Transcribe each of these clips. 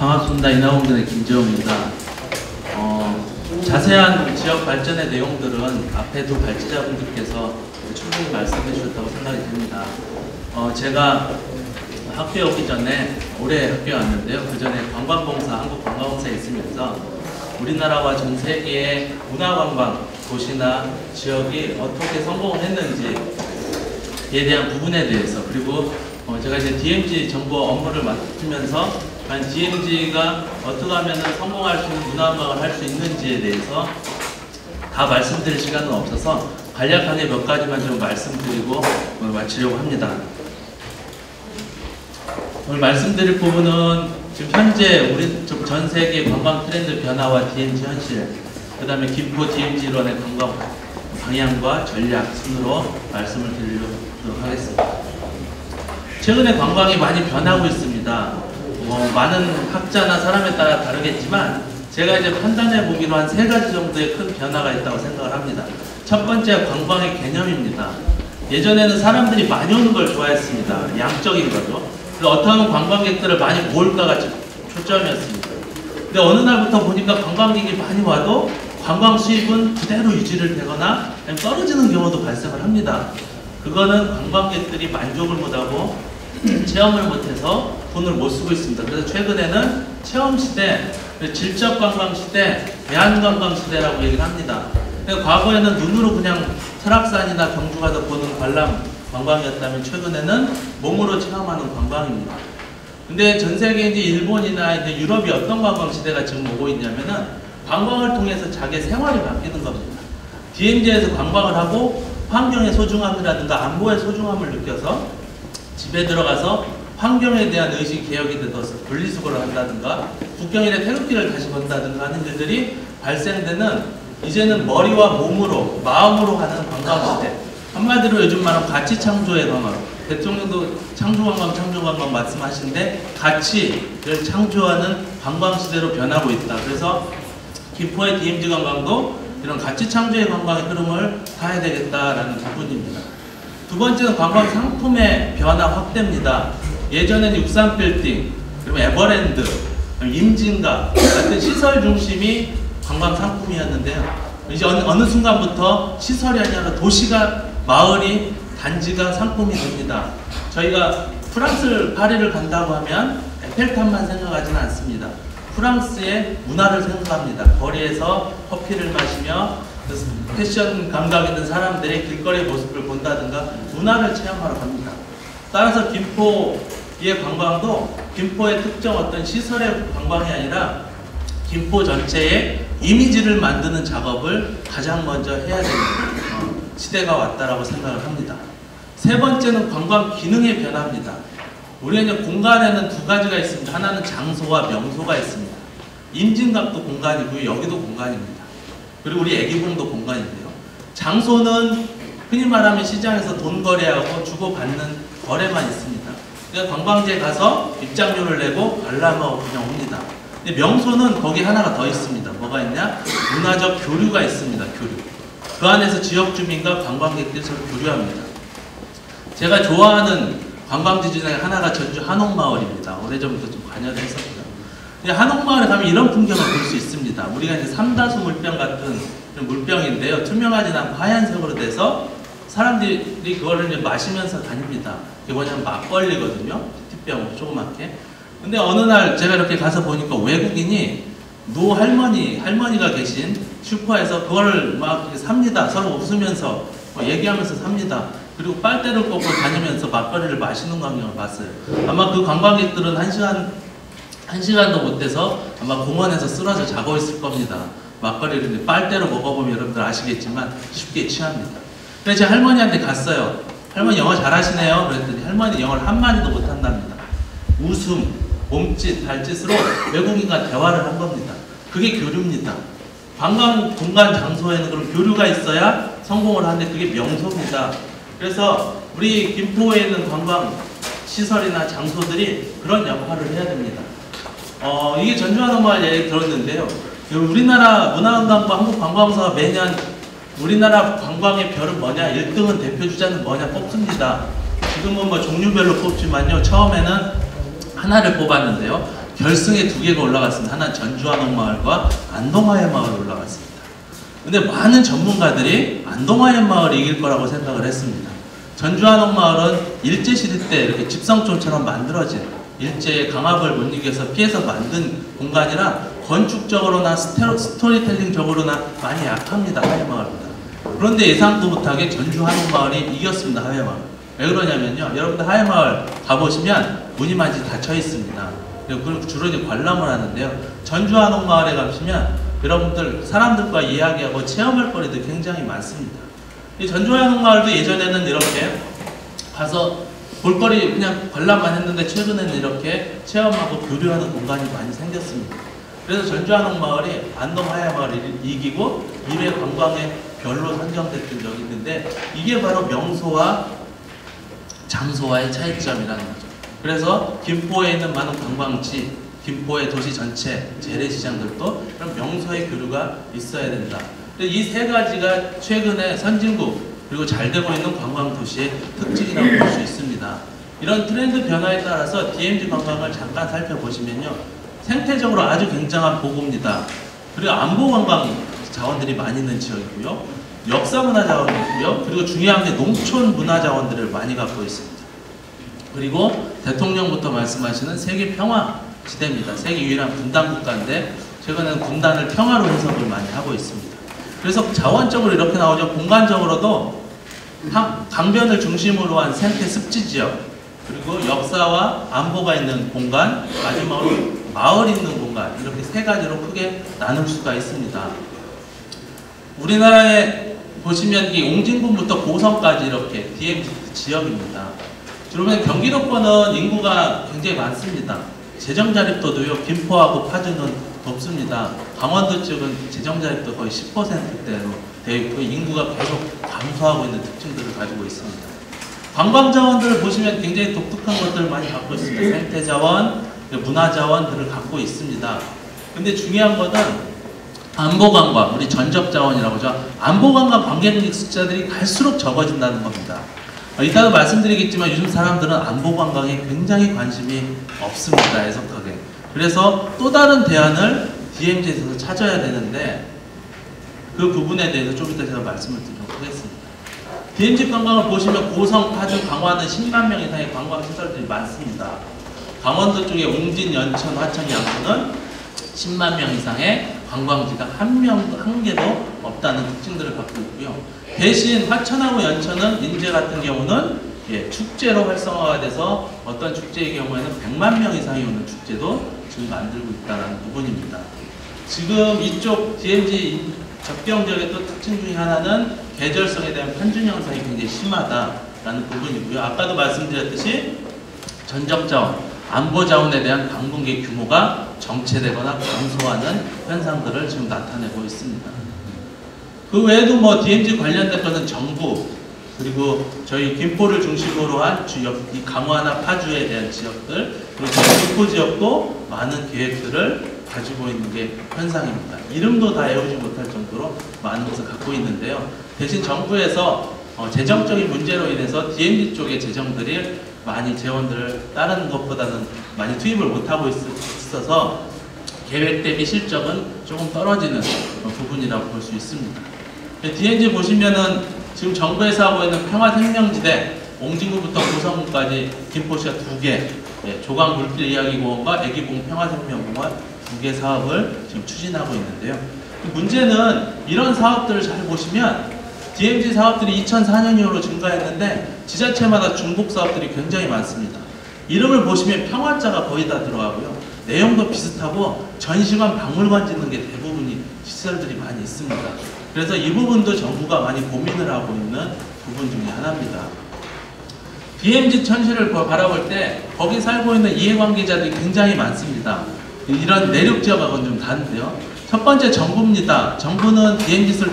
반갑습니다. 인하공단의 김재호입니다. 자세한 지역 발전의 내용들은 앞에 두 발제자분들께서 충분히 말씀해 주셨다고 생각이 됩니다. 제가 학교에 오기 전에 올해 학교에 왔는데요. 그 전에 관광공사, 한국관광공사에 있으면서 우리나라와 전 세계의 문화관광 도시나 지역이 어떻게 성공을 했는지에 대한 부분에 대해서, 그리고 제가 이제 DMZ 정보 업무를 맡으면서 DMZ가 어떻게 하면 성공할 수 있는 문화관광을 할 수 있는지에 대해서 다 말씀드릴 시간은 없어서 간략하게 몇 가지만 좀 말씀드리고 오늘 마치려고 합니다. 오늘 말씀드릴 부분은 지금 현재 우리 전 세계 관광 트렌드 변화와 DMZ 현실, 그 다음에 김포 DMZ론의 관광 방향과 전략 순으로 말씀을 드리도록 하겠습니다. 최근에 관광이 많이 변하고 있습니다. 많은 학자나 사람에 따라 다르겠지만 제가 이제 판단해 보기로 한 3가지 정도의 큰 변화가 있다고 생각을 합니다. 첫 번째, 관광의 개념입니다. 예전에는 사람들이 많이 오는 걸 좋아했습니다. 양적인 거죠. 그래서 어떻게 하면 관광객들을 많이 모을까가 초점이었습니다. 근데 어느 날부터 보니까 관광객이 많이 와도 관광 수입은 그대로 유지를 되거나 떨어지는 경우도 발생을 합니다. 그거는 관광객들이 만족을 못하고 체험을 못해서 돈을 못 쓰고 있습니다. 그래서 최근에는 체험시대, 질적관광시대, 대한관광시대라고 얘기를 합니다. 과거에는 눈으로 그냥 설악산이나 경주 가서 보는 관람 관광이었다면 최근에는 몸으로 체험하는 관광입니다. 근데 전 세계 이제 일본이나 이제 유럽이 어떤 관광시대가 지금 오고 있냐면은 관광을 통해서 자기의 생활이 바뀌는 겁니다. DMZ에서 관광을 하고 환경의 소중함이라든가 안보의 소중함을 느껴서 집에 들어가서 환경에 대한 의식 개혁이 되어서 분리수거를 한다든가 국경일에 태극기를 다시 건다든가 하는 일들이 발생되는, 이제는 머리와 몸으로 마음으로 하는 관광시대, 한마디로 요즘 말하면 가치창조의 관광, 대통령도 창조관광 말씀하시는데 가치를 창조하는 관광시대로 변하고 있다. 그래서 김포의 DMZ 관광도 이런 가치창조의 관광의 흐름을 타야 되겠다라는 부분입니다. 두 번째는 관광 상품의 변화 확대입니다. 예전에는 63빌딩, 그리고 에버랜드, 임진각 같은 시설 중심이 관광 상품이었는데요. 이제 어느 순간부터 시설이 아니라 도시가, 마을이, 단지가 상품이 됩니다. 저희가 프랑스 파리를 간다고 하면 에펠탑만 생각하지는 않습니다. 프랑스의 문화를 생각합니다. 거리에서 커피를 마시며 패션 감각 있는 사람들의 길거리 모습을 본다든가 문화를 체험하러 갑니다. 따라서 김포의 관광도 김포의 특정 어떤 시설의 관광이 아니라 김포 전체의 이미지를 만드는 작업을 가장 먼저 해야 되는 시대가 왔다라고 생각을 합니다. 세 번째는 관광 기능의 변화입니다. 우리가 이제 공간에는 두 가지가 있습니다. 하나는 장소와 명소가 있습니다. 임진각도 공간이고요, 여기도 공간입니다. 그리고 우리 애기봉도 공간인데요. 장소는 흔히 말하면 시장에서 돈 거래하고 주고받는 거래만 있습니다. 그러니까 관광지에 가서 입장료를 내고 관람하고 그냥 옵니다. 근데 명소는 거기 하나가 더 있습니다. 뭐가 있냐? 문화적 교류가 있습니다. 교류. 그 안에서 지역 주민과 관광객들이 서로 교류합니다. 제가 좋아하는 관광지 중에 하나가 전주 한옥마을입니다. 오래전부터 좀 관여를 했었고요. 한옥마을에 가면 이런 풍경을 볼 수 있습니다. 우리가 이제 삼다수 물병 같은 물병인데요. 투명하지 않고 하얀색으로 돼서 사람들이 그거를 이제 마시면서 다닙니다. 이게 뭐냐면 막걸리거든요. 티병 조그맣게. 근데 어느 날 제가 이렇게 가서 보니까 외국인이 할머니가 계신 슈퍼에서 그거를 막 삽니다. 서로 웃으면서 얘기하면서 삽니다. 그리고 빨대를 꽂고 다니면서 막걸리를 마시는 광경을 봤어요. 아마 그 관광객들은 한 시간도 못 돼서 아마 공원에서 쓰러져 자고 있을 겁니다. 막걸리를 빨대로 먹어보면 여러분들 아시겠지만 쉽게 취합니다. 그래서 제가 할머니한테 갔어요. 할머니 영어 잘하시네요. 그랬더니 할머니 영어를 한마디도 못한답니다. 웃음, 몸짓, 발짓으로 외국인과 대화를 한 겁니다. 그게 교류입니다. 관광 공간 장소에는 그런 교류가 있어야 성공을 하는데 그게 명소입니다. 그래서 우리 김포에 있는 관광 시설이나 장소들이 그런 역할을 해야 됩니다. 이게 전주한옥마을 얘기 들었는데요. 우리나라 문화관광부 한국관광공사가 매년 우리나라 관광의 별은 뭐냐, 1등은 대표주자는 뭐냐 뽑습니다. 지금은 뭐 종류별로 뽑지만요. 처음에는 하나를 뽑았는데요. 결승에 2개가 올라갔습니다. 하나는 전주한옥마을과 안동하회마을 올라갔습니다. 근데 많은 전문가들이 안동하회마을이 이길 거라고 생각을 했습니다. 전주한옥마을은 일제시대 때 이렇게 집성촌처럼 만들어진 일제의 강압을 못 이겨서 피해서 만든 공간이라 건축적으로나 스토리텔링적으로나 많이 약합니다. 하회마을보다. 그런데 예상도 못하게 전주한옥마을이 이겼습니다. 하회마을. 왜 그러냐면요, 여러분들 하회마을 가보시면 문이 많이 닫혀 있습니다. 그리고 주로 이제 관람을 하는데요, 전주한옥마을에 가시면 여러분들 사람들과 이야기하고 체험할 거리도 굉장히 많습니다. 이 전주한옥마을도 예전에는 이렇게 가서 볼거리 그냥 관람만 했는데 최근에는 이렇게 체험하고 교류하는 공간이 많이 생겼습니다. 그래서 전주한옥마을이 안동하회마을을 이기고 1회 관광의 별로 선정됐던 적이 있는데, 이게 바로 명소와 장소와의 차이점이라는 거죠. 그래서 김포에 있는 많은 관광지, 김포의 도시 전체, 재래시장들도 그런 명소의 교류가 있어야 된다. 이 3가지가 최근에 선진국 그리고 잘 되고 있는 관광도시의 특징이라고 볼 수 있습니다. 이런 트렌드 변화에 따라서 DMZ 관광을 잠깐 살펴보시면요, 생태적으로 아주 굉장한 보고입니다. 그리고 안보 관광 자원들이 많이 있는 지역이고요, 역사문화 자원이 있고요, 그리고 중요한 게 농촌 문화 자원들을 많이 갖고 있습니다. 그리고 대통령부터 말씀하시는 세계 평화 지대입니다. 세계 유일한 분단 국가인데 최근에는 분단을 평화로 해석을 많이 하고 있습니다. 그래서 자원적으로 이렇게 나오죠. 공간적으로도 강변을 중심으로 한 생태 습지 지역, 그리고 역사와 안보가 있는 공간, 마지막으로 마을 있는 공간, 이렇게 3가지로 크게 나눌 수가 있습니다. 우리나라에 보시면 이 옹진군부터 고성까지 이렇게 DMZ 지역입니다. 여러분, 경기도권은 인구가 굉장히 많습니다. 재정자립도도요, 김포하고 파주는 높습니다. 강원도 쪽은 재정자립도 거의 10%대로 되어 있고 인구가 계속 감소하고 있는 특징들을 가지고 있습니다. 관광자원들을 보시면 굉장히 독특한 것들을 많이 갖고 있습니다. 생태자원, 문화자원들을 갖고 있습니다. 근데 중요한 것은 안보관광, 우리 전적자원이라고 하죠. 안보관광 관광객 숫자들이 갈수록 적어진다는 겁니다. 이따가 말씀드리겠지만 요즘 사람들은 안보관광에 굉장히 관심이 없습니다. 애석하게. 그래서 또 다른 대안을 DMZ에서 찾아야 되는데, 그 부분에 대해서 좀 이따 제가 말씀을 드리도록 하겠습니다. DMZ 관광을 보시면 고성, 파주, 강화는 10만 명 이상의 관광시설들이 많습니다. 강원도 쪽에 옹진, 연천, 화천, 양구는 10만 명 이상의 관광지가 한 개도 없다는 특징들을 갖고 있고요. 대신 화천하고 연천은 인제 같은 경우는 축제로 활성화가 돼서 어떤 축제의 경우에는 100만 명 이상이 오는 축제도 지금 만들고 있다는 부분입니다. 지금 이쪽 DMZ 접경 지역의 또 특징 중에 하나는 계절성에 대한 편중 현상이 굉장히 심하다라는 부분이고요. 아까도 말씀드렸듯이 전적자원, 안보자원에 대한 방문객 규모가 정체되거나 감소하는 현상들을 지금 나타내고 있습니다. 그 외에도 뭐 DMZ 관련된 것은 정부, 그리고 저희 김포를 중심으로 한 지역, 이 강화나 파주에 대한 지역들, 그리고 김포 지역도 많은 계획들을 가지고 있는 게 현상입니다. 이름도 다 외우지 못할 정도로 많은 것을 갖고 있는데요. 대신 정부에서 재정적인 문제로 인해서 DMZ 쪽의 재정들이 많이 재원들을 다른 것보다는 많이 투입을 못하고 있어서 계획 대비 실적은 조금 떨어지는 부분이라고 볼 수 있습니다. DMZ 보시면은 지금 정부에서 하고 있는 평화생명지대, 옹진구부터 고성군까지 김포시가 2개, 조강물길이야기공원과 애기봉 평화생명공원 2개 사업을 지금 추진하고 있는데요. 문제는 이런 사업들을 잘 보시면 DMZ 사업들이 2004년 이후로 증가했는데 지자체마다 중복 사업들이 굉장히 많습니다. 이름을 보시면 평화자가 거의 다 들어가고요. 내용도 비슷하고 전시관, 박물관 짓는 게 대부분이 시설들이 많이 있습니다. 그래서 이 부분도 정부가 많이 고민을 하고 있는 부분 중에 하나입니다. DMZ 천시를 바라볼 때 거기 살고 있는 이해관계자들이 굉장히 많습니다. 이런 내륙 지역하고는 좀 다른데요. 첫 번째 정부입니다. 정부는 DMZ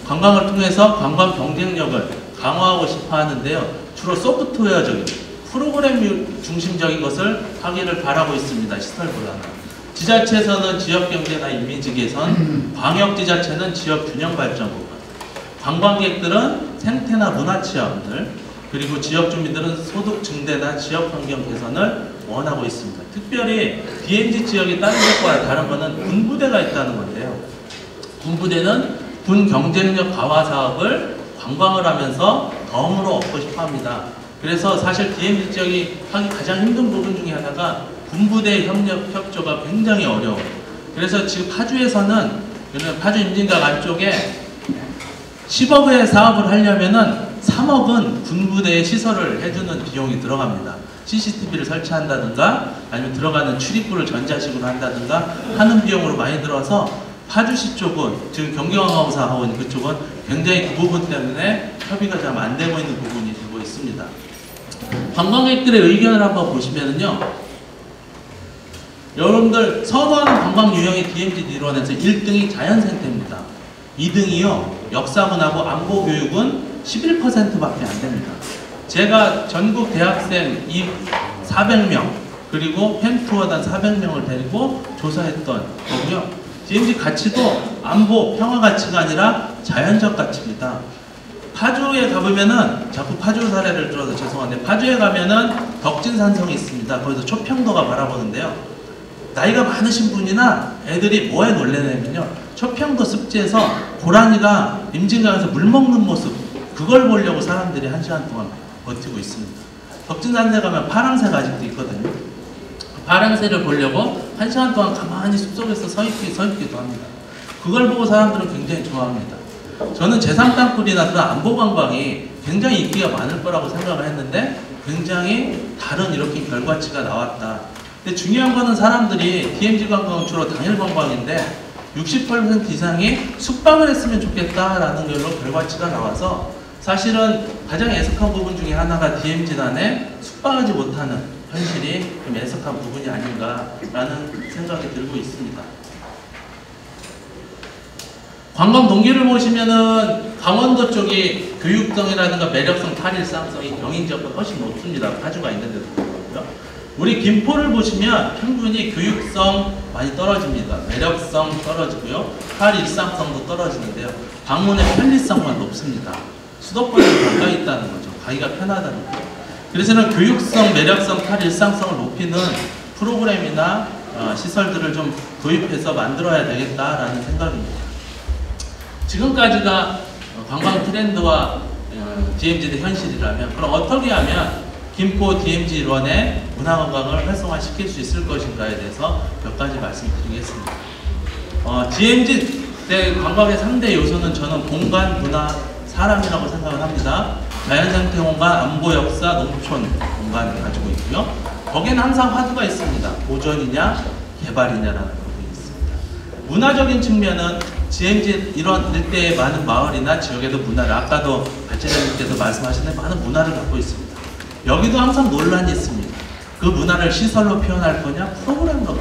관광을 통해서 관광 경쟁력을 강화하고 싶어 하는데요. 주로 소프트웨어적인 프로그램 중심적인 것을 하기를 바라고 있습니다. 시설보다는. 지자체에서는 지역경제나 이미지 개선, 광역지자체는 지역 균형 발전 부분, 관광객들은 생태나 문화 체험들, 그리고 지역 주민들은 소득 증대나 지역 환경 개선을 원하고 있습니다. 특별히 DMZ 지역이 다른 곳과 다른 것은 군부대가 있다는 건데요. 군부대는 군 경쟁력 강화 사업을 관광을 하면서 덤으로 얻고 싶어 합니다. 그래서 사실 DMZ 지역이 하기 가장 힘든 부분 중에 하나가 군부대 협조가 굉장히 어려워요. 그래서 지금 파주에서는 파주 임진각 안쪽에 10억의 사업을 하려면은 3억은 군부대에 시설을 해주는 비용이 들어갑니다. CCTV를 설치한다든가 아니면 들어가는 출입구를 전자식으로 한다든가 하는 비용으로 많이 들어서 파주시 쪽은 지금 경기관광사하원 그쪽은 굉장히 그 부분 때문에 협의가 잘 안 되고 있는 부분이 되고 있습니다. 관광객들의 의견을 한번 보시면은요. 여러분들 선호하는 관광 유형의 DMZ 일원에서 1등이 자연생태입니다. 2등이요. 역사문하고 안보교육은 11%밖에 안 됩니다. 제가 전국 대학생 400명 그리고 펜투어단 400명을 데리고 조사했던 거고요. DMZ 가치도 안보, 평화 가치가 아니라 자연적 가치입니다. 파주에 가보면은 자꾸 파주 사례를 들어서 죄송한데 파주에 가면은 덕진산성이 있습니다. 거기서 초평도가 바라보는데요. 나이가 많으신 분이나 애들이 뭐에 놀래냐면요. 초평도 습지에서 고라니가 임진강에서 물 먹는 모습 그걸 보려고 사람들이 1시간 동안 버티고 있습니다. 덕진산세 가면 파랑새가 아직도 있거든요. 파랑새를 보려고 1시간 동안 가만히 숲속에서 서 있기도 합니다. 그걸 보고 사람들은 굉장히 좋아합니다. 저는 제3땅굴이나 그런 안보관광이 굉장히 인기가 많을 거라고 생각을 했는데 굉장히 다른 이렇게 결과치가 나왔다. 근데 중요한 거는 사람들이 DMZ 관광은 주로 당일 관광인데 60% 이상이 숙박을 했으면 좋겠다라는 걸로 결과치가 나와서 사실은 가장 애석한 부분 중에 하나가 DMZ 안에 숙박하지 못하는 현실이 좀 애석한 부분이 아닌가라는 생각이 들고 있습니다. 관광 동기를 보시면은 강원도 쪽이 교육성이라든가 매력성, 탈일상성이 경인 지역보다 훨씬 높습니다. 파주가 있는데도 불구하고요. 우리 김포를 보시면 평균이 교육성 많이 떨어집니다. 매력성 떨어지고요. 탈일상성도 떨어지는데요. 방문의 편리성만 높습니다. 수도권에 가까이 있다는 거죠. 가기가 편하다는 거죠. 그래서는 교육성, 매력성, 탈일상성을 높이는 프로그램이나 시설들을 좀 도입해서 만들어야 되겠다라는 생각입니다. 지금까지가 관광 트렌드와 DMZ의 현실이라면 그럼 어떻게 하면 김포 DMZ 일원의 문화관광을 활성화시킬 수 있을 것인가에 대해서 몇 가지 말씀드리겠습니다. DMZ 내 관광의 3대 요소는 저는 공간, 문화, 사람이라고 생각을 합니다. 자연상태 공간, 안보, 역사, 농촌 공간을 가지고 있고요. 거기에는 항상 화두가 있습니다. 보존이냐 개발이냐라는 부분이 있습니다. 문화적인 측면은 DMZ 이런 일대의 많은 마을이나 지역에도 문화를 아까도 발제자님께서 말씀하셨는데 많은 문화를 갖고 있습니다. 여기도 항상 논란이 있습니다. 그 문화를 시설로 표현할 거냐 프로그램으로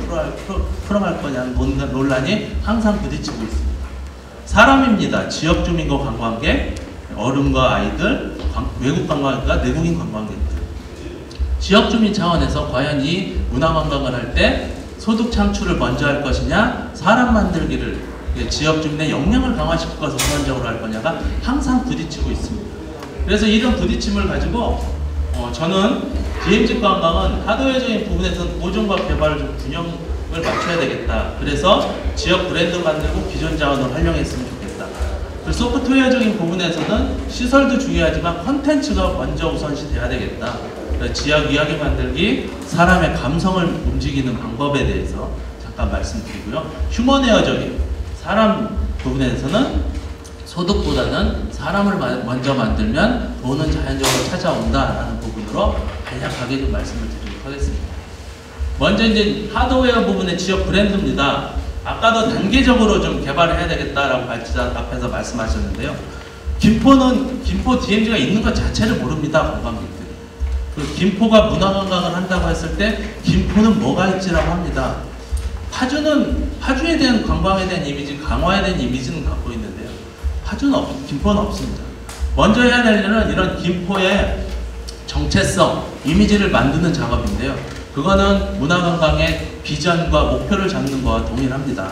풀어갈 거냐는 논란이 항상 부딪히고 있습니다. 사람입니다. 지역 주민과 관광객, 어른과 아이들, 외국 관광객과 내국인 관광객들. 지역 주민 차원에서 과연 이 문화 관광을 할 때 소득 창출을 먼저 할 것이냐 사람 만들기를 지역 주민의 역량을 강화시켜서 우선적으로 할 거냐가 항상 부딪히고 있습니다. 그래서 이런 부딪힘을 가지고 저는 DMZ 관광은 하드웨어적인 부분에서는 보존과 개발을 좀 균형을 맞춰야 되겠다. 그래서 지역 브랜드 만들고 기존 자원을 활용했으면 좋겠다. 그리고 소프트웨어적인 부분에서는 시설도 중요하지만 컨텐츠가 먼저 우선시 돼야 되겠다. 지역 이야기 만들기, 사람의 감성을 움직이는 방법에 대해서 잠깐 말씀드리고요. 휴머웨어적인 사람 부분에서는 소득보다는 사람을 먼저 만들면 돈은 자연적으로 찾아온다라는 부분으로 간략하게 좀 말씀을 드리도록 하겠습니다. 먼저 이제 하드웨어 부분의 지역 브랜드입니다. 아까도 단계적으로 좀 개발을 해야 되겠다라고 발제자 앞에서 말씀하셨는데요. 김포 DMZ가 있는 것 자체를 모릅니다. 관광객들이. 그리고 김포가 문화관광을 한다고 했을 때 김포는 뭐가 있지라고 합니다. 파주에 대한 관광에 대한 이미지, 강화에 대한 이미지는 갖고 있는데요. 김포는 없습니다. 먼저 해야 될 일은 이런 김포의 정체성, 이미지를 만드는 작업인데요. 그거는 문화관광의 비전과 목표를 잡는 것과 동일합니다.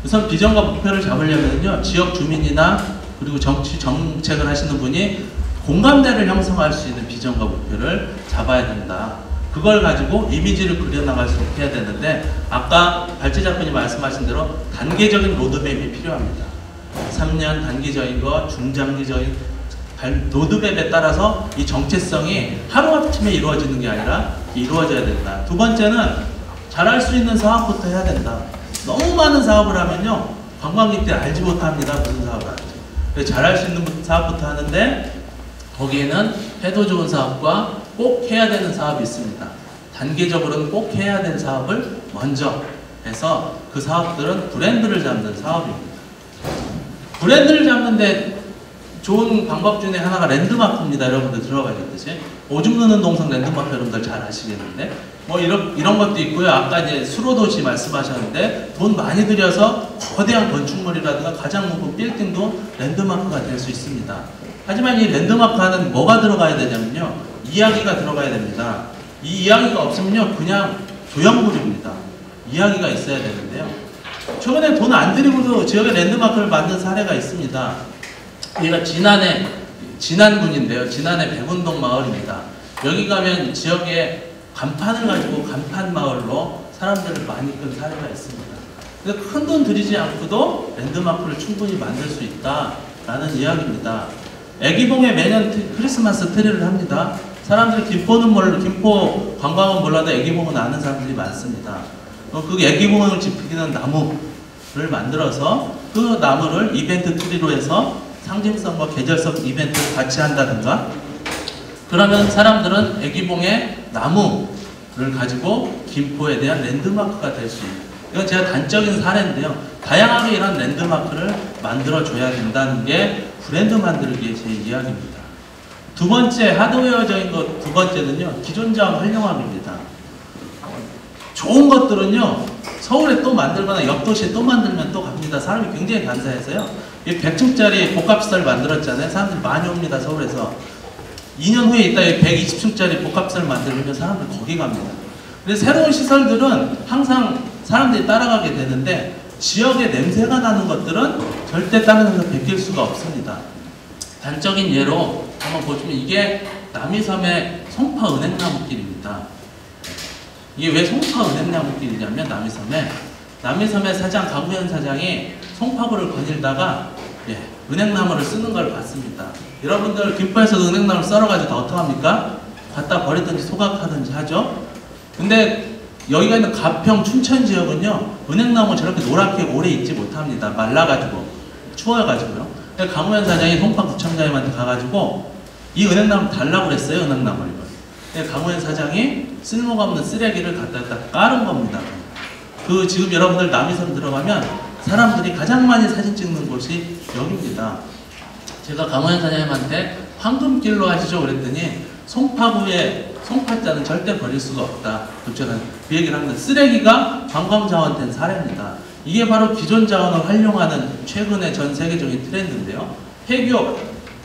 우선 비전과 목표를 잡으려면요, 지역 주민이나 그리고 정책을 하시는 분이 공감대를 형성할 수 있는 비전과 목표를 잡아야 된다. 그걸 가지고 이미지를 그려나갈 수 있게 해야 되는데, 아까 발제 작가님 말씀하신 대로 단계적인 로드맵이 필요합니다. 3년 단기적인 거, 중장기적인 로드맵에 따라서 이 정체성이 하루아침에 이루어지는 게 아니라 이루어져야 된다. 두 번째는 잘할 수 있는 사업부터 해야 된다. 너무 많은 사업을 하면요, 관광객들이 알지 못합니다. 무슨 사업을 하는지. 그래서 잘할 수 있는 사업부터 하는데, 거기에는 해도 좋은 사업과 꼭 해야 되는 사업이 있습니다. 단계적으로는 꼭 해야 되는 사업을 먼저 해서 그 사업들은 브랜드를 잡는 사업입니다. 브랜드를 잡는데 좋은 방법 중에 하나가 랜드마크입니다. 여러분들 들어가셨듯이 오줌 누는 동상 랜드마크 여러분들 잘 아시겠는데, 뭐 이런 것도 있고요. 아까 이제 수로도시 말씀하셨는데 돈 많이 들여서 거대한 건축물이라든가 가장 높은 빌딩도 랜드마크가 될 수 있습니다. 하지만 이 랜드마크 안은 뭐가 들어가야 되냐면요, 이야기가 들어가야 됩니다. 이 이야기가 없으면요, 그냥 조형물입니다. 이야기가 있어야 되는데요. 최근에 돈 안 들이고도 지역에 랜드마크를 만든 사례가 있습니다. 여기가 진안군인데요. 진안의 백운동 마을입니다. 여기 가면 지역에 간판을 가지고 간판 마을로 사람들을 많이 끈 사례가 있습니다. 그래서 큰 돈 들이지 않고도 랜드마크를 충분히 만들 수 있다라는 이야기입니다. 애기봉에 매년 크리스마스 트리를 합니다. 사람들이 김포 관광은 몰라도 애기봉은 아는 사람들이 많습니다. 그 애기봉을 지키는 나무를 만들어서 그 나무를 이벤트 트리로 해서 상징성과 계절성 이벤트를 같이 한다든가, 그러면 사람들은 애기봉의 나무를 가지고 김포에 대한 랜드마크가 될 수 있는, 이건 제가 단적인 사례인데요. 다양하게 이런 랜드마크를 만들어줘야 된다는 게 브랜드 만들기의 제 이야기입니다. 두 번째, 하드웨어적인 것 두 번째는요, 기존 자원 활용함입니다. 좋은 것들은요, 서울에 또 만들거나 옆 도시에 또 만들면 또 갑니다. 사람이 굉장히 간사해서요. 100층짜리 복합시설 만들었잖아요. 사람들이 많이 옵니다. 서울에서. 2년 후에 있다 120층짜리 복합시설 만들면 사람들이 거기 갑니다. 근데 새로운 시설들은 항상 사람들이 따라가게 되는데, 지역의 냄새가 나는 것들은 절대 다른 데서 베낄 수가 없습니다. 단적인 예로 한번 보시면, 이게 남이섬의 송파 은행나무길입니다. 이게 왜 송파 은행나무길이냐면, 남이섬의 사장 강우현 사장이 송파구를 거닐다가 은행나무를 쓰는 걸 봤습니다. 여러분들 김포에서도 은행나무를 썰어가지고 어떡합니까? 갖다 버리든지 소각하든지 하죠. 근데 여기가 있는 가평 춘천 지역은요, 은행나무 저렇게 노랗게 오래 있지 못합니다. 말라가지고 추워가지고요. 강우현 사장이 송파구청장님한테 가가지고 이 은행나무 달라고 그랬어요. 은행나무를. 강우현 사장이 쓸모가 없는 쓰레기를 갖다 깔은 겁니다. 지금 여러분들 남이섬 들어가면 사람들이 가장 많이 사진 찍는 곳이 여기입니다. 제가 강우현 사장님한테 황금길로 하시죠 그랬더니, 송파구의 송파자는 절대 버릴 수가 없다. 제가 그 얘기를 합니다. 쓰레기가 관광자원 된 사례입니다. 이게 바로 기존 자원을 활용하는 최근의 전 세계적인 트렌드인데요. 폐교,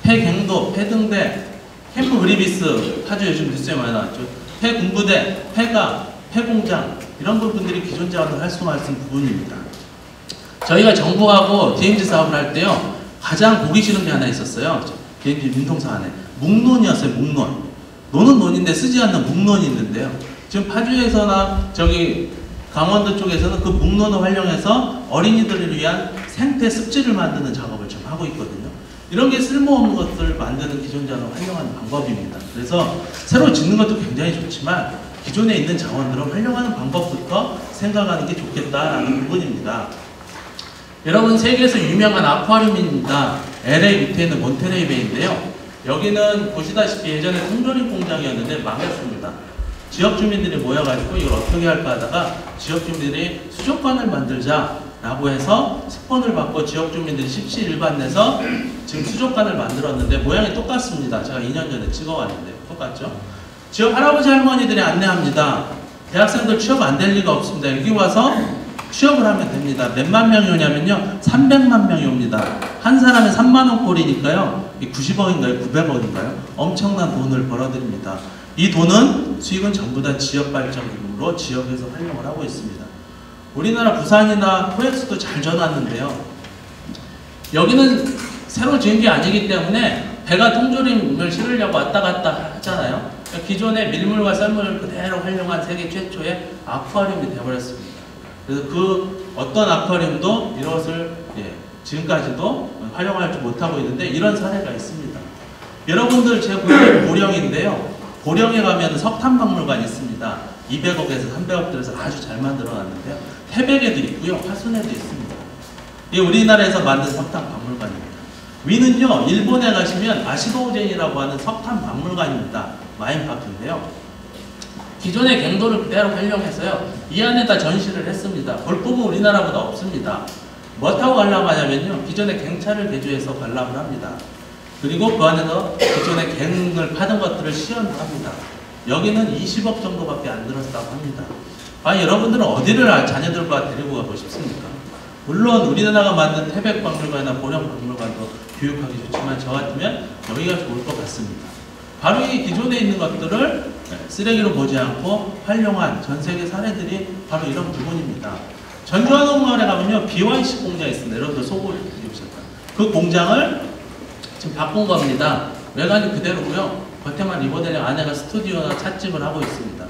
폐갱도, 폐등대, 캠프 그리비스, 파주 요즘 뉴스에 많이 나왔죠. 폐군부대, 폐가, 폐공장, 이런 부분들이 기존 자원을 활성화할 수 있는 부분입니다. 저희가 정부하고 DMZ 사업을 할 때요, 가장 보기 싫은 게 하나 있었어요. DMZ 민통사 안에 묵론이었어요. 묵론. 논은 논인데 쓰지 않는 묵론이 있는데요. 지금 파주에서나 저기 강원도 쪽에서는 그 묵론을 활용해서 어린이들을 위한 생태 습지를 만드는 작업을 지금 하고 있거든요. 이런 게 쓸모없는 것들을 만드는 기존 자원을 활용하는 방법입니다. 그래서 새로 짓는 것도 굉장히 좋지만 기존에 있는 자원들을 활용하는 방법부터 생각하는 게 좋겠다라는 부분입니다. 여러분, 세계에서 유명한 아쿠아리움입니다. LA 밑에 있는 몬테레이 베이인데요. 여기는 보시다시피 예전에 통조림 공장이었는데 망했습니다. 지역 주민들이 모여가지고 이걸 어떻게 할까 하다가 지역 주민들이 수족관을 만들자라고 해서 특권을 받고 지역 주민들이 십시일반 내서 지금 수족관을 만들었는데 모양이 똑같습니다. 제가 2년 전에 찍어왔는데 똑같죠? 지역 할아버지 할머니들이 안내합니다. 대학생들 취업 안 될 리가 없습니다. 여기 와서 취업을 하면 됩니다. 몇만 명이 오냐면요, 300만 명이 옵니다. 한 사람에 3만원 꼴이니까요, 90억인가요? 900억인가요? 엄청난 돈을 벌어들입니다. 이 돈은 수익은 전부 다 지역발전기금으로 지역에서 활용을 하고 있습니다. 우리나라 부산이나 코엑스도 잘 져놨는데요. 여기는 새로 지은 게 아니기 때문에 배가 통조림을 실으려고 왔다 갔다 하잖아요. 그러니까 기존의 밀물과 썰물을 그대로 활용한 세계 최초의 아쿠아리움이 되어버렸습니다. 그래서 그 어떤 아쿠아리움도 이것을 지금까지도 활용하지 못하고 있는데 이런 사례가 있습니다. 여러분들 제 고향이 보령인데요. 보령에 가면 석탄박물관이 있습니다. 200억에서 300억 들여서 아주 잘 만들어놨는데요. 태백에도 있고요. 화순에도 있습니다. 이게 우리나라에서 만든 석탄박물관입니다. 위는요, 일본에 가시면 아시도우젠이라고 하는 석탄박물관입니다. 마인파크인데요. 기존의 갱도를 그대로 활용해서요, 이 안에다 전시를 했습니다. 볼품은 우리나라보다 없습니다. 뭐 타고 관람하냐면요, 기존의 갱차를 개조해서 관람을 합니다. 그리고 그 안에서 기존의 갱을 파는 것들을 시연을 합니다. 여기는 20억 정도밖에 안 들었다고 합니다. 아니, 여러분들은 어디를 자녀들과 데리고 가고 싶습니까? 물론 우리나라가 만든 태백박물관이나 보령박물관도 교육하기 좋지만 저 같으면 여기가 좋을 것 같습니다. 바로 이 기존에 있는 것들을 쓰레기로 보지 않고 활용한 전 세계 사례들이 바로 이런 부분입니다. 전주한옥마을에 가면요, BYC 공장이 있습니다. 여러분들 속을 입으셨다. 그 공장을 지금 바꾼 겁니다. 외관이 그대로고요. 겉에만 리모델링, 안에가 스튜디오나 찻집을 하고 있습니다.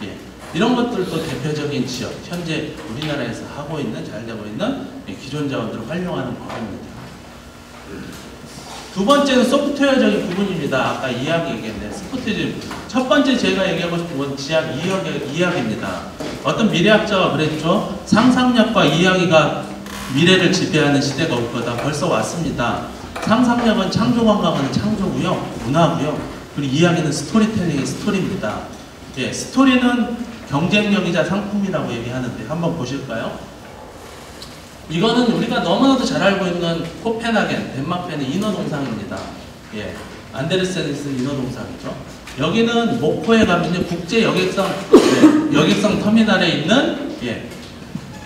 예. 이런 것들도 대표적인 지역, 현재 우리나라에서 하고 있는, 잘 되고 있는 기존 자원들을 활용하는 방법입니다. 두 번째는 소프트웨어적인 부분입니다. 아까 이야기 얘기했는데, 소프트웨어. 첫 번째 제가 얘기하고 싶은 건 지학 이야기입니다. 어떤 미래학자가 그랬죠. 상상력과 이야기가 미래를 지배하는 시대가 올 거다. 벌써 왔습니다. 상상력은 창조 감각은 창조고요. 문화고요. 그리고 이야기는 스토리텔링의 스토리입니다. 예, 스토리는 경쟁력이자 상품이라고 얘기하는데 한번 보실까요? 이거는 우리가 너무나도 잘 알고 있는 코펜하겐, 덴마크의 인어동상입니다. 예, 안데르센이 쓴 인어동상이죠. 여기는 목포에 가면요, 국제 여객선 터미널에 있는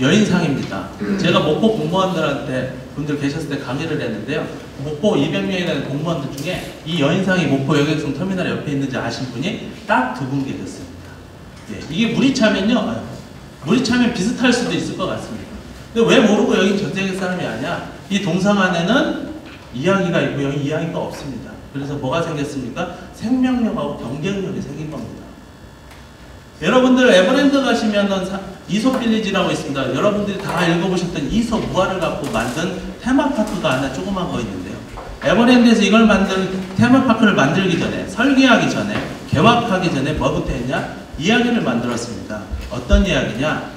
여인상입니다. 제가 목포 공무원들한테 분들 계셨을 때 강의를 했는데요. 목포 200명이 되는 공무원들 중에 이 여인상이 목포 여객선 터미널 옆에 있는지 아신 분이 딱 2분 계셨습니다. 예, 이게 물이 차면요, 물이 차면 비슷할 수도 있을 것 같습니다. 근데 왜 모르고 여기 전 세계 사람이 아니야? 이 동상 안에는 이야기가 있고 여기 이야기가 없습니다. 그래서 뭐가 생겼습니까? 생명력하고 경쟁력이 생긴 겁니다. 여러분들 에버랜드 가시면은 이솝 빌리지라고 있습니다. 여러분들이 다 읽어보셨던 이솝 무화를 갖고 만든 테마파크가 하나 조그만 거 있는데요. 에버랜드에서 이걸 테마파크를 만들기 전에, 설계하기 전에, 개업하기 전에 뭐부터 했냐? 이야기를 만들었습니다. 어떤 이야기냐?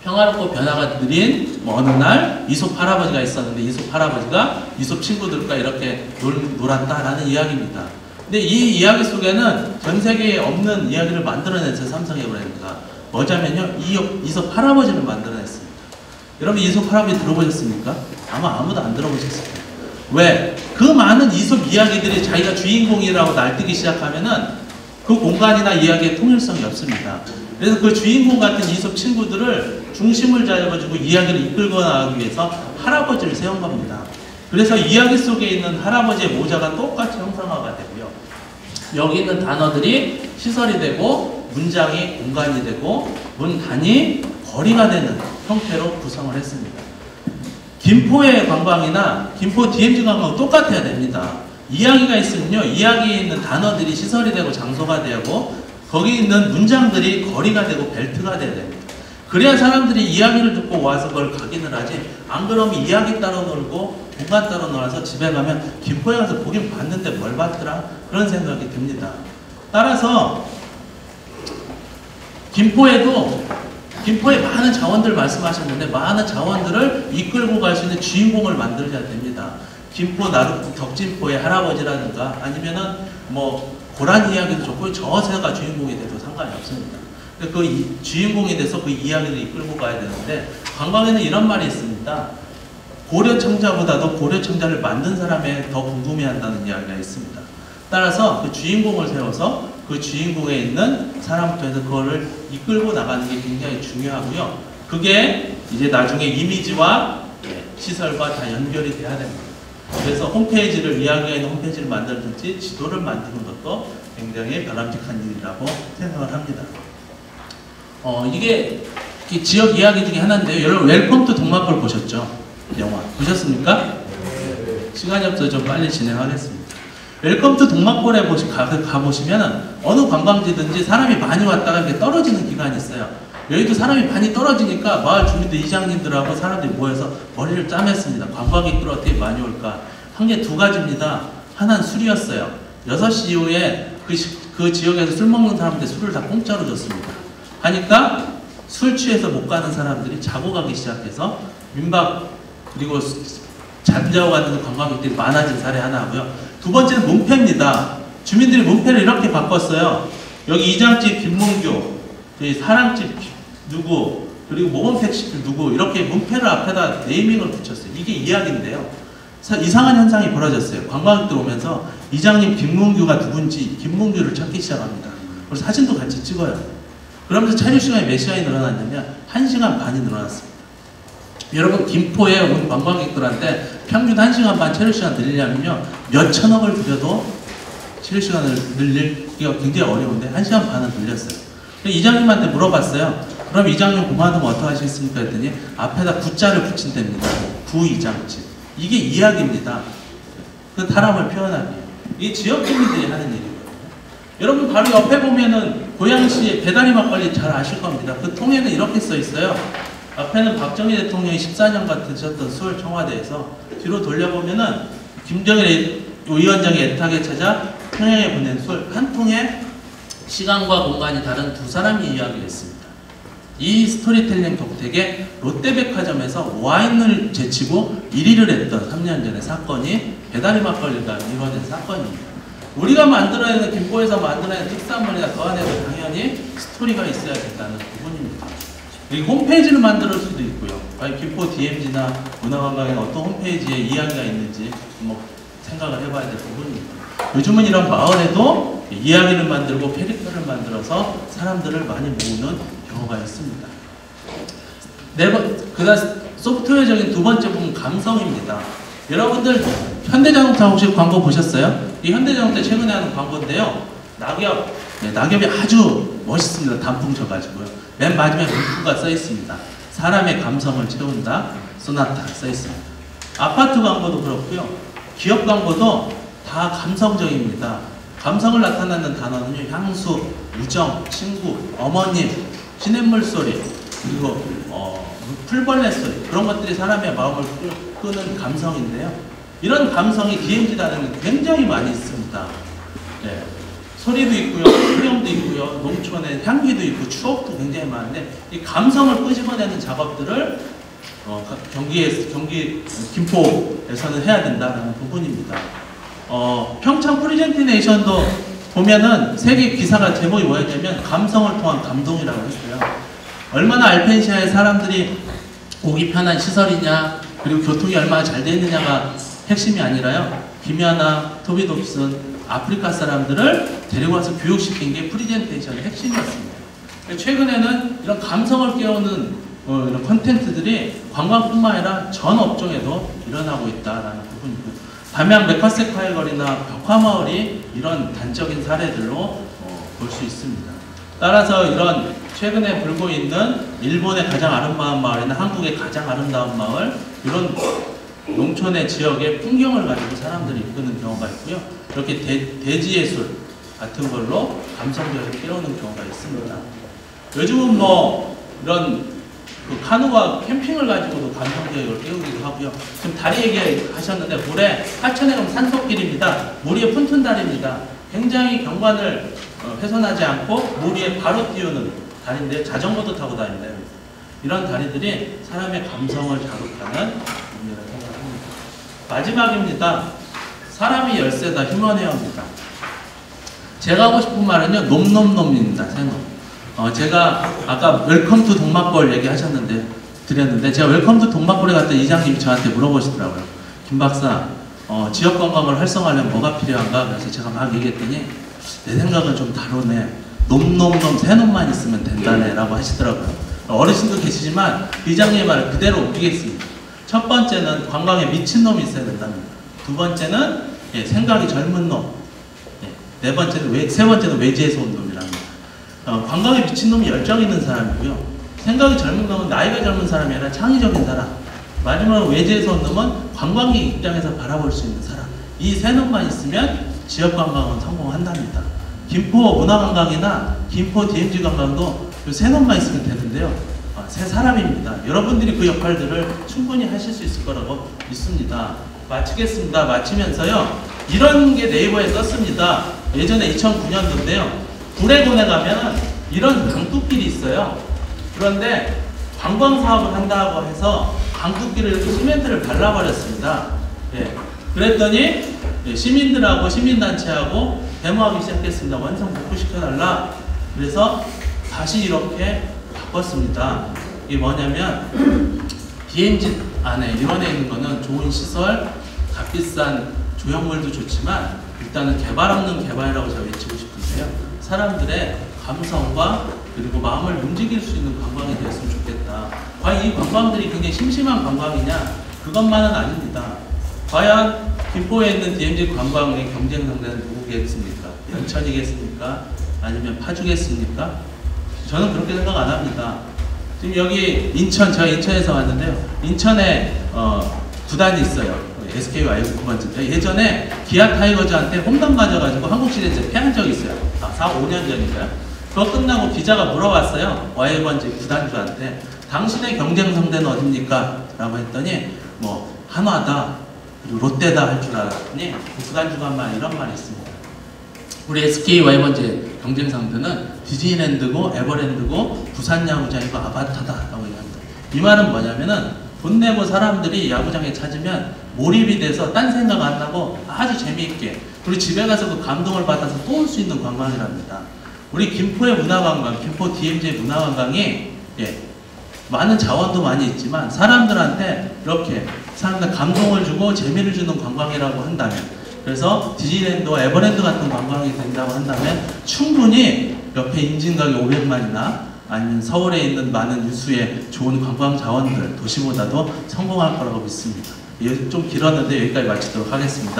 평화롭고 변화가 느린 어느 날 이솝 할아버지가 있었는데 이솝 할아버지가 이솝 친구들과 이렇게 놀았다라는 이야기입니다. 근데 이 이야기 속에는 전 세계에 없는 이야기를 만들어냈어요. 삼성에버랜드가. 뭐냐면요, 이솝 할아버지를 만들어냈습니다. 여러분 이솝 할아버지 들어보셨습니까? 아마 아무도 안 들어보셨을 거예요. 왜? 그 많은 이솝 이야기들이 자기가 주인공이라고 날뛰기 시작하면은 그 공간이나 이야기의 통일성이 없습니다. 그래서 그 주인공 같은 이솝 친구들을 중심을 잡아주고 이야기를 이끌고 나가기 위해서 할아버지를 세운 겁니다. 그래서 이야기 속에 있는 할아버지의 모자가 똑같이 형상화가 되고요. 여기 있는 단어들이 시설이 되고 문장이 공간이 되고 문단이 거리가 되는 형태로 구성을 했습니다. 김포의 관광이나 김포 DMZ 관광은 똑같아야 됩니다. 이야기가 있으면요, 이야기에 있는 단어들이 시설이 되고 장소가 되고 거기 있는 문장들이 거리가 되고 벨트가 돼야 됩니다. 그래야 사람들이 이야기를 듣고 와서 그걸 각인을 하지, 안 그러면 이야기 따로 놀고 공간 따로 놀아서 집에 가면 김포에 가서 보긴 봤는데 뭘 봤더라? 그런 생각이 듭니다. 따라서 김포에 많은 자원들 말씀하셨는데 많은 자원들을 이끌고 갈 수 있는 주인공을 만들어야 됩니다. 김포 덕진포의 할아버지라든가 아니면은 뭐 고란 이야기도 좋고 저새가 주인공이 돼도 상관이 없습니다. 그 주인공이 돼서 그 이야기를 이끌고 가야 되는데 관광에는 이런 말이 있습니다. 고려청자보다도 고려청자를 만든 사람에 더 궁금해한다는 이야기가 있습니다. 따라서 그 주인공을 세워서 그 주인공에 있는 사람부터 해서 그거를 이끌고 나가는 게 굉장히 중요하고요. 그게 이제 나중에 이미지와 시설과 다 연결이 돼야 됩니다. 그래서 홈페이지를, 이야기가 있는 홈페이지를 만들든지 지도를 만드는 것도 굉장히 바람직한 일이라고 생각을 합니다. 이게 지역 이야기 중에 하나인데요. 여러분 웰컴 투 동막골 보셨죠? 영화 보셨습니까? 시간이 없어서 좀 빨리 진행하겠습니다. 웰컴 투 동막골에 가보시면 어느 관광지든지 사람이 많이 왔다가 이렇게 떨어지는 기간이 있어요. 여기도 사람이 많이 떨어지니까 마을 주민들, 이장님들하고 사람들이 모여서 머리를 짜맸습니다. 관광객들 어떻게 많이 올까? 한 게 두 가지입니다. 하나는 술이었어요. 6시 이후에 그 지역에서 술 먹는 사람들 술을 다 공짜로 줬습니다. 하니까 술 취해서 못 가는 사람들이 자고 가기 시작해서 민박 그리고 잠자고 가는 관광객들이 많아진 사례 하나 하고요. 두 번째는 문패입니다. 주민들이 문패를 이렇게 바꿨어요. 여기 이장집 김문규, 사랑집 누구, 그리고 모범택시 누구 이렇게 문패를 앞에다 네이밍을 붙였어요. 이게 이야기인데요. 이상한 현상이 벌어졌어요. 관광객들 오면서 이장님 김문규가 누군지 김문규를 찾기 시작합니다. 그래서 사진도 같이 찍어요. 그러면서 체류 시간이 몇 시간이 늘어났냐면 1시간 반이 늘어났습니다. 여러분 김포에 온 관광객들한테 평균 1시간 반 체류 시간 늘리려면요 몇 천억을 들여도 체류 시간을 늘리기가 굉장히 어려운데 1시간 반은 늘렸어요. 이장님한테 물어봤어요. 그럼 이장님 그만두면 어떡하시겠습니까? 했더니 앞에다 구자를 붙인답니다. 구이장집. 이게 이야기입니다. 그 사람을 표현하기에. 이게 지역 주민들이 하는 일이거든요. 여러분 바로 옆에 보면은 고양시의 배다리 막걸리 잘 아실 겁니다. 그 통에는 이렇게 써 있어요. 앞에는 박정희 대통령이 14년간 드셨던 술 청와대에서 뒤로 돌려보면은 김정일 위원장이 애타게 찾아 평양에 보낸 술 한 통에 시간과 공간이 다른 두 사람이 이야기를 했습니다. 이 스토리텔링 덕택에 롯데백화점에서 와인을 제치고 1위를 했던 3년 전의 사건이 배다리 막걸리가 이루어진 사건입니다. 우리가 만들어야 되는 김포에서 만들어야 되는 특산물이나 그 안에도 당연히 스토리가 있어야 된다는 부분입니다. 이 홈페이지를 만들 수도 있고요. 과연 김포 DMZ나 문화관광에 어떤 홈페이지에 이야기가 있는지 뭐 생각을 해봐야 될 부분입니다. 요즘은 이런 마을에도 이야기를 만들고 페리페를 만들어서 사람들을 많이 모으는 경우가 있습니다. 그다음 소프트웨어적인 두 번째 부분 감성입니다. 여러분들 현대자동차 혹시 광고 보셨어요? 이 현대자동차 최근에 하는 광고인데요. 낙엽이 아주 멋있습니다. 단풍 져가지고요. 맨 마지막에 문구가 써 있습니다. 사람의 감성을 채운다. 소나타 써 있습니다. 아파트 광고도 그렇고요. 기업 광고도 다 감성적입니다. 감성을 나타내는 단어는요. 향수, 우정, 친구, 어머님, 시냇물 소리, 그리고 풀벌레 소리 그런 것들이 사람의 마음을 끄는 감성인데요. 이런 감성이 DMZ 단에는 굉장히 많이 있습니다. 네. 소리도 있고요, 풍경도 있고요, 농촌의 향기도 있고 추억도 굉장히 많은데 이 감성을 끄집어내는 작업들을 경기 김포에서는 해야 된다는 부분입니다. 평창 프리젠티네이션도 보면은 세계 기사가 제목이 뭐였냐면 감성을 통한 감동이라고 했어요. 얼마나 알펜시아의 사람들이 오기 편한 시설이냐 그리고 교통이 얼마나 잘 되어 있느냐가 핵심이 아니라요. 김연아, 토비 dob슨, 아프리카 사람들을 데리고 와서 교육시킨 게 프리젠테이션의 핵심이었습니다. 최근에는 이런 감성을 깨우는 이런 콘텐츠들이 관광뿐만 아니라 전 업종에도 일어나고 있다는 부분이고요. 담양 메카세카의 거리나 벽화마을이 이런 단적인 사례들로 볼 수 있습니다. 따라서 이런 최근에 불고 있는 일본의 가장 아름다운 마을이나 한국의 가장 아름다운 마을 이런 농촌의 지역의 풍경을 가지고 사람들이 이끄는 경우가 있고요. 이렇게 대지예술 같은 걸로 감성적으로 깨우는 경우가 있습니다. 요즘은 뭐 이런 카누와 캠핑을 가지고도 감성적으로 깨우기도 하고요. 지금 다리 얘기하셨는데 물에 하천에 가면 산속길입니다. 물 위에 푼푼 다리입니다. 굉장히 경관을 훼손하지 않고 물 위에 바로 띄우는 다리인데 자전거도 타고 다닌다. 이런 다리들이 사람의 감성을 자극하는 의미를 생각합니다. 마지막입니다. 사람이 열쇠다. 휴먼웨어입니다. 제가 하고 싶은 말은요. 놈놈놈입니다. 새놈. 제가 아까 웰컴 투 동막골 얘기하셨는데 드렸는데 제가 웰컴 투 동막골에 갔더니 이장님이 저한테 물어보시더라고요. 김 박사 지역 관광을 활성화하려면 뭐가 필요한가? 그래서 제가 막 얘기했더니 내 생각은 좀 다르네. 놈놈놈 새놈만 있으면 된다네 라고 하시더라고요. 어르신도 계시지만 이장님의 말을 그대로 옮기겠습니다. 첫 번째는 관광에 미친놈이 있어야 된답니다. 두 번째는 생각이 젊은 놈. 세 번째는 외지에서 온 놈이랍니다. 관광에 미친놈이 열정 있는 사람이고요. 생각이 젊은 놈은 나이가 젊은 사람이 아니라 창의적인 사람. 마지막으로 외지에서 온 놈은 관광객 입장에서 바라볼 수 있는 사람. 이 세 놈만 있으면 지역 관광은 성공한답니다. 김포 문화관광이나 김포 DMZ 관광도 세 놈만 있으면 되는데요. 세 사람입니다. 여러분들이 그 역할들을 충분히 하실 수 있을 거라고 믿습니다. 마치겠습니다. 마치면서요. 이런 게 네이버에 떴습니다. 예전에 2009년도인데요. 구례군에 가면 이런 강둑길이 있어요. 그런데 관광 사업을 한다고 해서 강둑길을 이렇게 시멘트를 발라버렸습니다. 예. 그랬더니 시민들하고 시민단체하고 데모하기 시작했습니다. 완성 복구시켜달라. 그래서 다시 이렇게 바꿨습니다. 이게 뭐냐면 DMZ 안에 일원에 있는 거는 좋은 시설, 값비싼 조형물도 좋지만 일단은 개발 없는 개발이라고 제가 외치고 싶은데요. 사람들의 감성과 그리고 마음을 움직일 수 있는 관광이 되었으면 좋겠다. 과연 이 관광들이 굉장히 심심한 관광이냐? 그것만은 아닙니다. 과연 김포에 있는 DMZ 관광의 경쟁 상대는 누구겠습니까? 연천이겠습니까? 아니면 파주겠습니까? 저는 그렇게 생각 안 합니다. 지금 여기 인천, 제가 인천에서 왔는데요. 인천에 구단이 있어요. SK 와이프 구단인데 예전에 기아 타이거즈한테 홈런 가져가지고 한국 시리즈 패한 적이 있어요. 4, 5년 전인가요? 그거 끝나고 기자가 물어봤어요. 와이번지 구단주한테 당신의 경쟁 상대는 어딥니까? 라고 했더니 뭐 한화다 그리고 롯데다 할 줄 알았더니 구단주가 한 말 이런 말이 있습니다. 우리 SK 와이번지 경쟁 상대는 디즈니랜드고 에버랜드고 부산 야구장이고 아바타다 라고 얘기합니다. 이 말은 뭐냐면은 돈 내고 사람들이 야구장에 찾으면 몰입이 돼서 딴 생각 안 나고 아주 재미있게 그리고 집에 가서 그 감동을 받아서 또 올 수 있는 관광이랍니다. 우리 김포의 문화관광, 김포 DMZ 문화관광이 많은 자원도 많이 있지만 사람들한테 이렇게 사람들 감동을 주고 재미를 주는 관광이라고 한다면 그래서 디즈니랜드와 에버랜드 같은 관광이 된다고 한다면 충분히 옆에 임진각이 500만이나 아니면 서울에 있는 많은 유수의 좋은 관광 자원들 도시보다도 성공할 거라고 믿습니다. 좀 길었는데 여기까지 마치도록 하겠습니다.